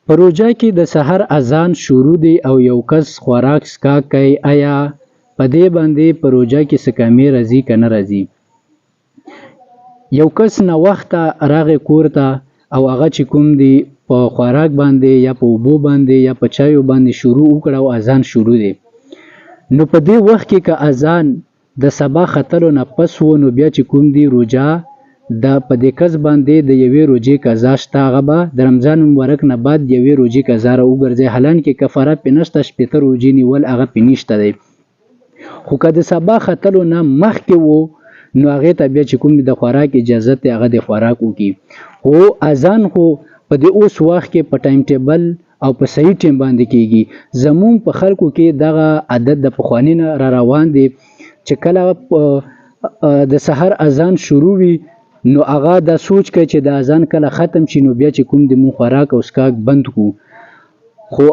په روژه کې د سحر اذان شروع دی او یو کس خوراک څښاک کوي، آیا په دې باندې په روژه کې څه کمی راځي که نه راځي؟ یو کس ناوخته راغی کور ته او هغه چې کوم دی په خوراک باندې یا په اوبو باندې یا په چایو باندې شروع وکړه او اذان شروع دی، نو په دې وخت کې که اذان د سبا ختلو نه پس و، نو بیا چې کوم دی روژه په دې کس باندې د یوې روژې قضا شته، هغه به د رمضان مبارک نه بعد یوې روژې قضا را وګرځي، حالانکې کفاره پې نشته، شپېته روژې نیول هغه پې نشته دی. خو که د سبا ختلو نه مخکې و، نو هغې ته بیا چې کوم د خوراک اجازت دی هغه د خوراک وکړي. خو اذان خو په دې اوس وخت کې په ټایم ټیبل او په صحیح ټیم باندې کېږي. زمونږ په خلکو کې دغه عادت د پخواني نه را روان دی چې کله د سحر اذان شروع وي، نو هغه دا سوچ کوي چې د اذان کله ختم شي، نو بیا چې کوم د مون خوراک او څښاک بند کړو. خو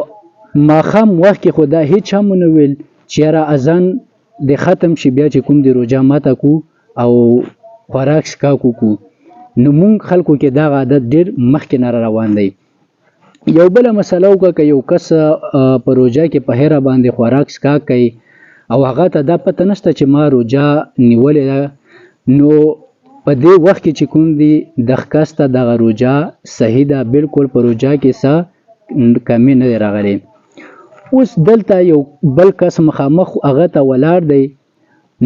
ماښام وخت کې خو دا هېڅ هم ونه ویل چې یاره اذان د ختم شي بیا چې کوم د روژه ماته کړو او خوراک څښاک وکړو. نو مونږ خلکو کې دغه عادت ډېر مخکې نه را روان دی. یو بله مسله وکړه، که یو کس په روژه کې په هیره باندې خوراک څښاک کوي او هغه ته دا پته نشته چې ما روژه نیولې ده، نو په دې وخت کې چې کوم دی دغه کس ته دغه روژه صحیح ده، بالکل په روژه کې څه کمی نه دی راغلی. اوس دلته یو بل کس مخامخ هغه ته ولاړ دی،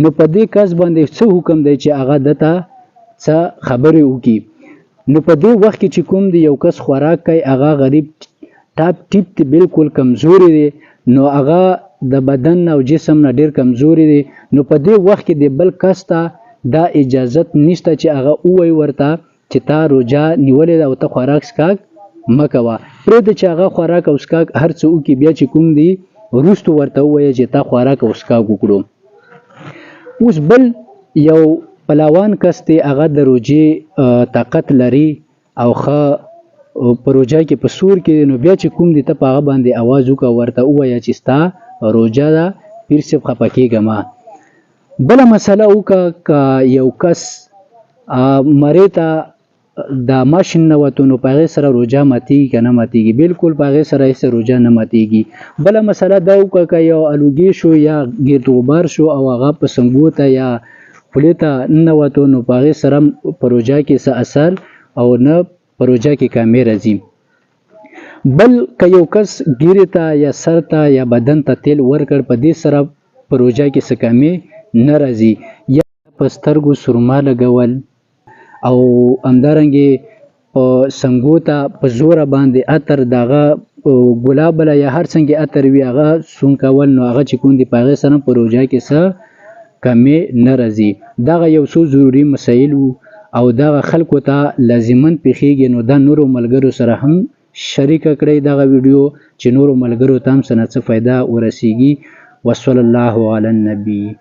نو په دې کس باندې څه حکم دی چې هغه دته څه خبرې وکړي. نو په دې وخت کې چې کوم دی یو کس خوراک کوي، هغه غریب ټاپ ټیپ دی، بالکل کمزوري دی، نو هغه د بدن او جسم نه ډېر کمزوري دی، نو په دې وخت کې د بل کس ته دا اجازت نشته چې هغه ووایي ورته چې تا روژه نیولې ده او ته خوراک څښاک مه کوه. پرېږده چې هغه خوراک او څښاک هر څه وکړي، بیا چې کوم دی وروستو ورته ووایه چې تا خوراک او څښاک وکړو. اوس بل یو پلاوان کس دی، هغه د روژې طاقت لري او ښه په روژه کې په سور کې دی، نو بیا چې کوم دی ته په هغه باندې اواز وکړه، ورته ووایه چې ستا روژه ده، پیر صاحب خفه کېږه مه. بله مسله وکړه، که یو کس مرې ته د ماشین نه وتو، نو په هغې سره روژه ماتېږي که نه ماتېږي؟ بالکل په هغې سره هېڅ روژه نه ماتېږي. بله مسله دا وکړه، که یو الوګي شو یا ګرد غبار شو او هغه په سنګو ته یا خولې ته ننوتو، نو په هغې سره په روژه کې څه اثر او نه په روژه کې کمی راځي. بل که یو کس ګیرې ته یا سر ته یا بدن ته تیل ورکړ، په دې سره په روژه کې څه کمی نه راځي. یا په سترګو سرما لګول او همدارنګې په سنګو ته په زوره باندې عطر دغه ګلاب یا هر څنګه عطر وي هغه سون کول، نو هغه چې کوم دی په هغې سره په روژه کې څه کمی نه راځي. دغه یو څو ضروري مسایل وو او دغه خلکو ته لازماً پیښیږي، نو دا نورو ملګرو سره هم شریکه کړئ دغه ویډیو چې نورو ملګرو ته هم څه نه څه فایده ورسیږي. وصلی الله علی النبی.